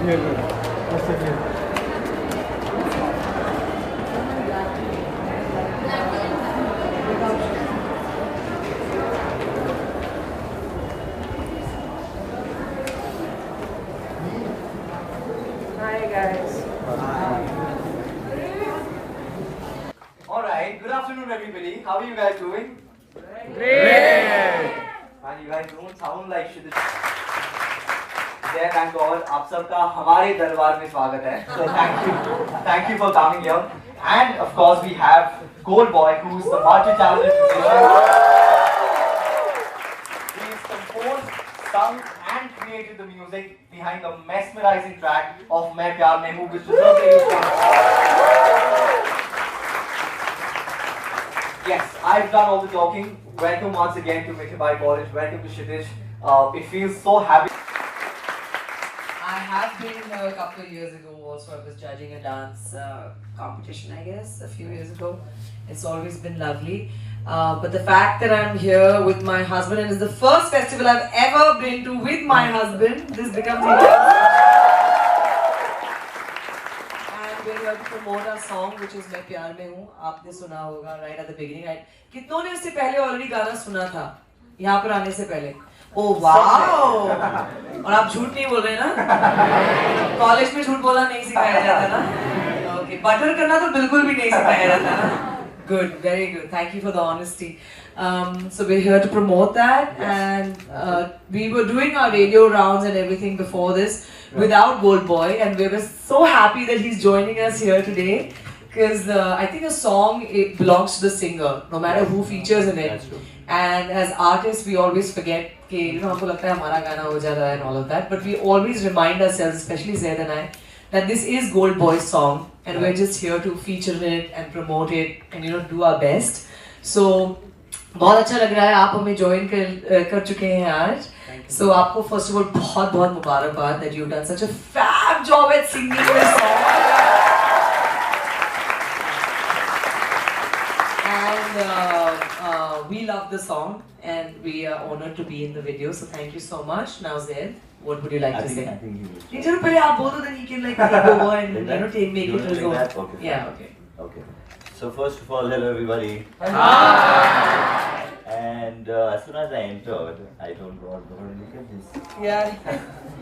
Hi guys. Alright, good afternoon everybody. How are you guys doing? Great. And you guys don't sound like shit. Jai thank God, आप सबका हमारे दरबार में स्वागत है. So thank you for coming here. And of course we have Gold Boy, who's the multi-talented musician. He's composed, sung, and created the music behind the mesmerizing track of मैं प्यार में हूँ, which deserves a Yes, I've done all the talking. Welcome once again to Mithibai College. Welcome to Kshitij. It feels so happy. I have been a couple of years ago also. I was judging a dance competition, I guess, a few years ago. It's always been lovely. But the fact that I'm here with my husband and it's the first festival I've ever been to with my husband, this becomes even. And we're here to promote our song, which is मैं प्यार में हूँ. आपने सुना होगा right at the beginning. Right? कितनों ने उससे पहले already गाना सुना था? यहाँ पर आने से पहले. Oh wow! और आप झूठ नहीं बोल रहे ना? कॉलेज में झूठ बोलना नहीं सिखाया जाता ना? Okay, बटर करना तो बिल्कुल भी नहीं सिखाया जाता ना? Good, very good. Thank you for the honesty. So we're here to promote that, and we were doing our radio rounds and everything before this without Gold Boy, and we were so happy that he's joining us here today. Because I think a song, it belongs to the singer, no matter who features in it. And as artists, we always forget कि you know हमको लगता है हमारा गाना हो जा रहा है and all of that. But we always remind ourselves, especially Zaid and I, that this is Gold Boy's song, and we're just here to feature it and promote it and you know do our best. So बहुत अच्छा लग रहा है आप हमें join कर चुके हैं आज. So आपको first of all बहुत बहुत मुबारकबाद that you've done such a fab job at singing this song. And we love the song and we are honored to be in the video. So thank you so much. Now Zaid, what would you like to say? I think you will. चलो पहले आप बोलो then he can like take over and you know make it his own. Okay. Yeah, okay. Okay. So first of all, hello everybody. Hi. And as soon as I entered, I told God, look at this. Yeah.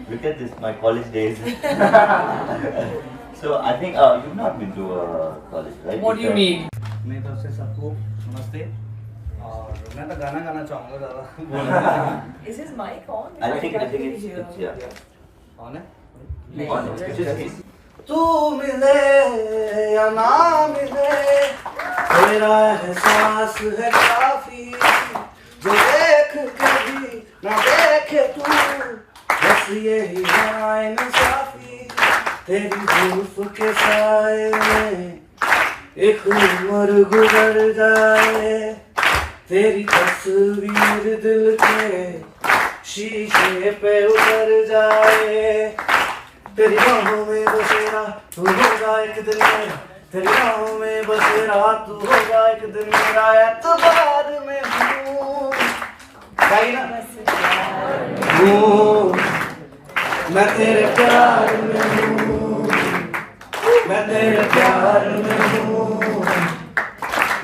Look at this, my college days. So I think you've not been to college, right? What do you mean? मेरी तरफ से सबको नमस्ते और मैं तो गाना गाना चाहूँगा ज़्यादा. Is his mic on? I think it's yeah. कौन है? नहीं. On, it's just तू मिले या ना मिले तेरा एहसास है काफी जो देख के भी ना देखे तू बस यही है इंसाफी तेरी जुल्फ के साए में एक उम्र गुजर जाए तेरी तस्वीर दिल के शीशे पे उतर जाए तेरी बाहों में बसेरा तू होगा एक दिन मेरा तेरी बाहों में बसेरा तू होगा एक दिन मेरा एतबार में हूँ गाई ना हूँ मैं तेरे प्यार में हूँ मैं तेरे प्यार में हूँ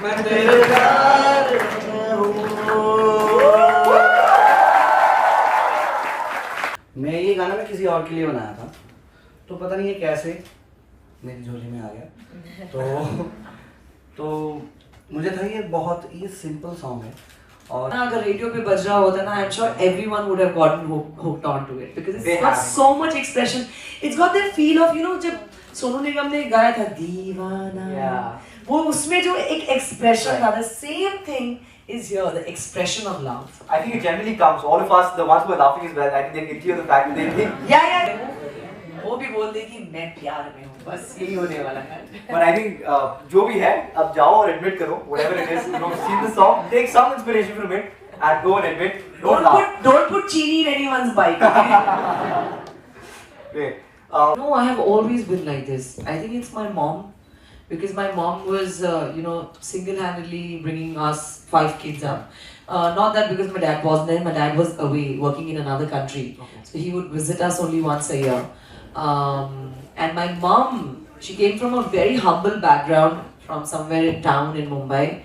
मैं तेरे प्यार में हूँ. मैं ये गाना मैं किसी और के लिए बनाया था तो पता नहीं ये कैसे मेरी झोली में आ गया तो मुझे था ये सिंपल सॉन्ग है और अगर रेडियो पे बज रहा होता ना, I'm sure everyone would have gotten hooked onto it because it's got so much expression. It's got that feel of you know जब सोनू निगम ने गाया था दीवाना, वो उसमें जो एक expression था, the same thing is here, the expression of love. I think it generally comes. All of us, the ones who are laughing as well, I think they can hear the fact that they think. Yeah. वो भी बोल दे कि मैं प्यार में हूँ, बस यही होने वाला है. But I think जो भी है, अब जाओ और admit करो, whatever it is, you know, see the song, take some inspiration from it, and go and admit. Don't put chini in anyone's bike. Great. No, I have always been like this. I think it's my mom. Because my mom was, single-handedly bringing us 5 kids up. Not that because my dad wasn't there. My dad was away, working in another country. Okay. So he would visit us only once a year. And my mom, she came from a very humble background from somewhere in town in Mumbai.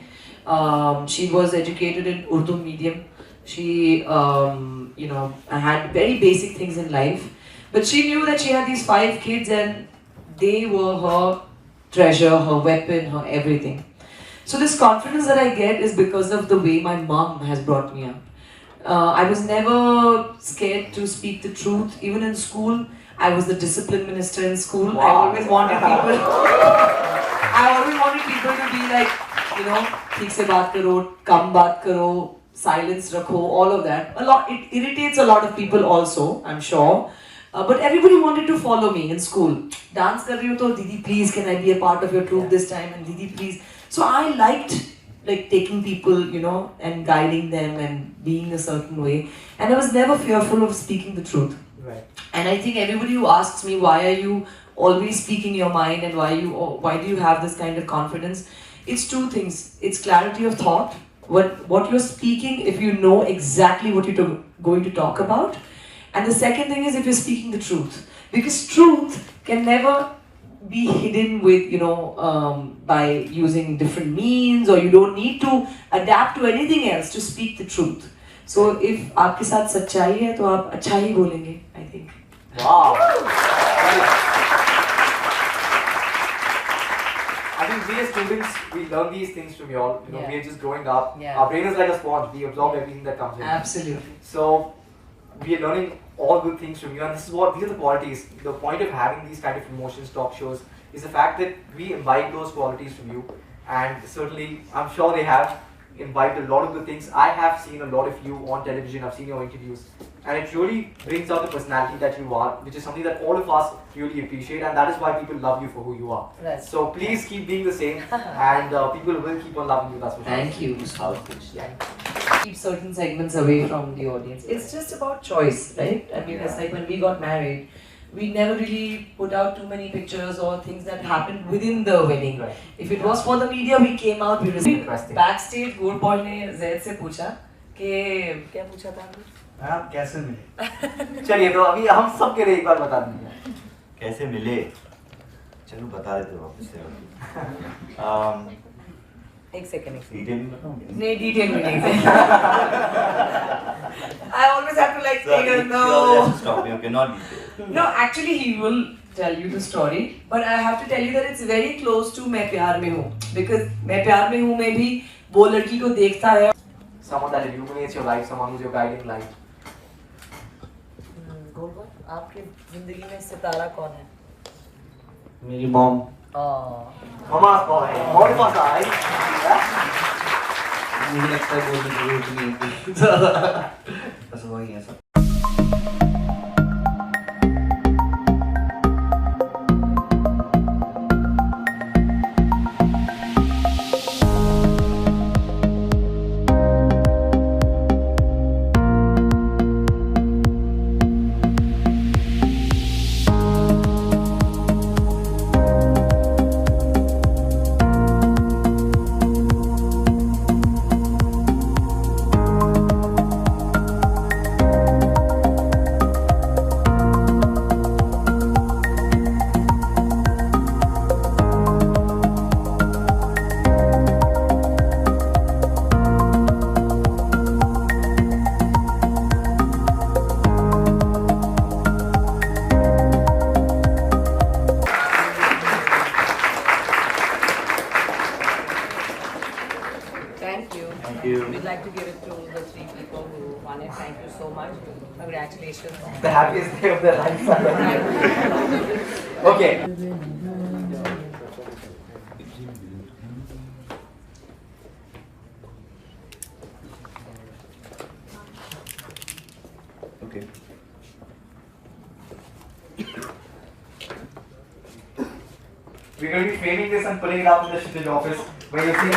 She was educated in Urdu medium. She, had very basic things in life. But she knew that she had these 5 kids and they were her treasure, her weapon, her everything. So this confidence that I get is because of the way my mom has brought me up. I was never scared to speak the truth. Even in school, I was the discipline minister in school. Wow. I always wanted people to be like, ठीक से बात करो, कम बात करो, silence रखो, all of that. It irritates a lot of people also, I'm sure. But everybody wanted to follow me in school. Dance कर रही हो तो Didi please can I be a part of your troupe this time, and Didi please. So I liked taking people, and guiding them and being a certain way. And I was never fearful of speaking the truth. Right. And I think everybody who asks me why are you always speaking your mind and why do you have this kind of confidence, it's 2 things. It's clarity of thought. What you're speaking, if you know exactly what you're going to talk about. And the second thing is if you're speaking the truth. Because truth can never be hidden with, by using different means, or you don't need to adapt to anything else to speak the truth. So if आपके साथ सच्चाई है तो आप अच्छा ही बोलेंगे, I think. Wow. I think we as students, we learn these things from you all. Yeah. We are just growing up. Yeah. Our brain is like a sponge. We absorb everything that comes in. Absolutely. So we are learning all good things from you, and these are the qualities. The point of having these kind of emotions talk shows is the fact that we invite those qualities from you, and certainly I'm sure they have imbibed a lot of good things. I have seen a lot of you on television. I've seen your interviews, and it really brings out the personality that you are, which is something that all of us really appreciate, and that is why people love you for who you are. Right. So please keep being the same, and people will keep on loving you. That's for sure. Thank you. Outfits. Yeah. Keep certain segments away from the audience. It's just about choice, right? I mean, it's like when we got married, we never really put out too many pictures or things that happened within the wedding. Right. If it was for the media, we came out, we received. Interesting. Backstage, Gold Boy ने Zaid से पूछा कि क्या पूछा था? आप कैसे मिले? चलिए तो अभी हम सब के लिए एक बार बता दीजिए. कैसे मिले? चलो बता देते वापस से. एक सेकंड. डिटेल में बताऊंगा. नहीं, डिटेल में नहीं. I always have to take a no. Stop me. Okay, not detail. No, actually he will tell you the story, but I have to tell you that it's very close to मैं प्यार में हूँ, because मैं प्यार में हूँ में भी वो लड़की को देखता है. Someone that illuminates your life, someone who's your guiding light. गोलबा, आपकी जिंदगी में सितारा कौन है? मेरी mom. Mama's boy. More pasai. मुझे लगता है बोलने की जरूरत नहीं होती. बस वही है सब. We'd like to give it to the 3 people who won it. Thank you so much. Congratulations. The happiest day of their life. Okay. Okay. We're going to be framing this and putting it up in the Shittage office where you'll see me.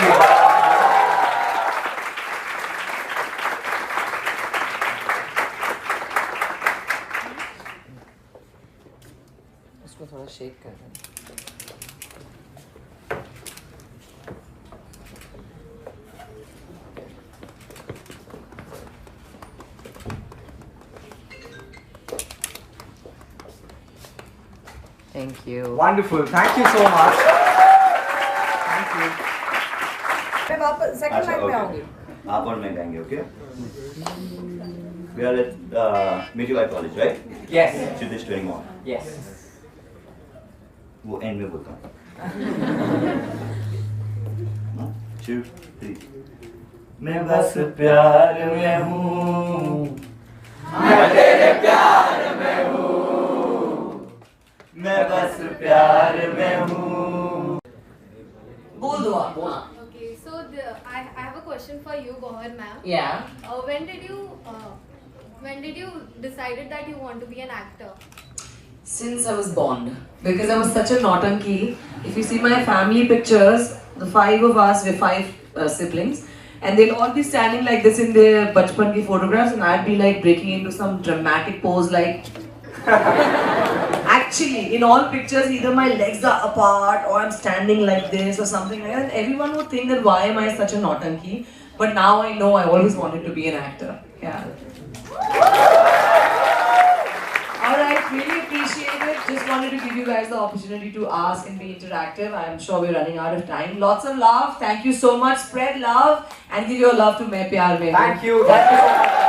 उसको थोड़ा shake कर दें. Thank you. Wonderful. Thank you so much. Thank you. मैं वापस second अच्छा, line में okay. आऊंगी. आप और मैं गाएंगे, okay? We are at Meteor College, right? Yes. Siddhesh 21. Yes. वो एंड में बोलता हूँ. 1, 2, 3. मैं बस प्यार में हूँ. मैं तेरे प्यार में हूँ. मैं बस प्यार में हूँ. बोल दो आप. हाँ. Okay, so I have a question for you, Gohar ma'am. Yeah. When did you decided that you want to be an actor? Since I was born, because I was such a naughty. If you see my family pictures, the 5 of us, we're 5 siblings, and they'll all be standing like this in their bachpan ki photographs, and I'd be like breaking into some dramatic pose like. Actually, in all pictures, either my legs are apart or I'm standing like this or something like that. And everyone would think that why am I such a naughty? But now I know I always wanted to be an actor. Yeah. Alright, really appreciate it. Just wanted to give you guys the opportunity to ask and be interactive. I'm sure we're running out of time. Lots of love. Thank you so much. Spread love and give your love to Main Pyar Mein. Thank you. Thank you so much.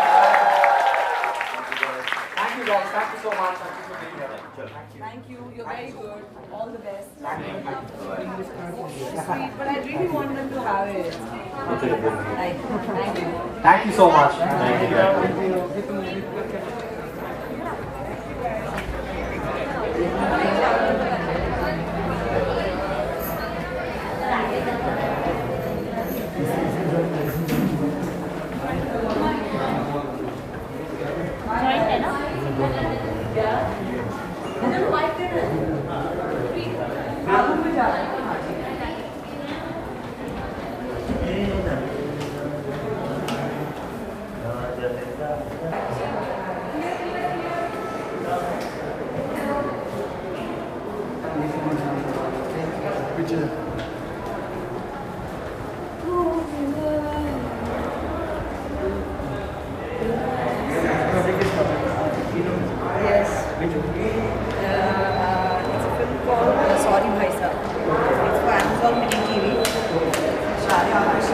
Thank you guys. Thank you so much. Thank you for being here. Thank you. Thank you. You're very good. All the best. Thank you. Sweet, but I really want them to have it. Thank you. Thank you so much. Thank you. Yes. It's a film called Sorry Bhai Sahab. It's for Amazon Mini TV. Shari Bhash.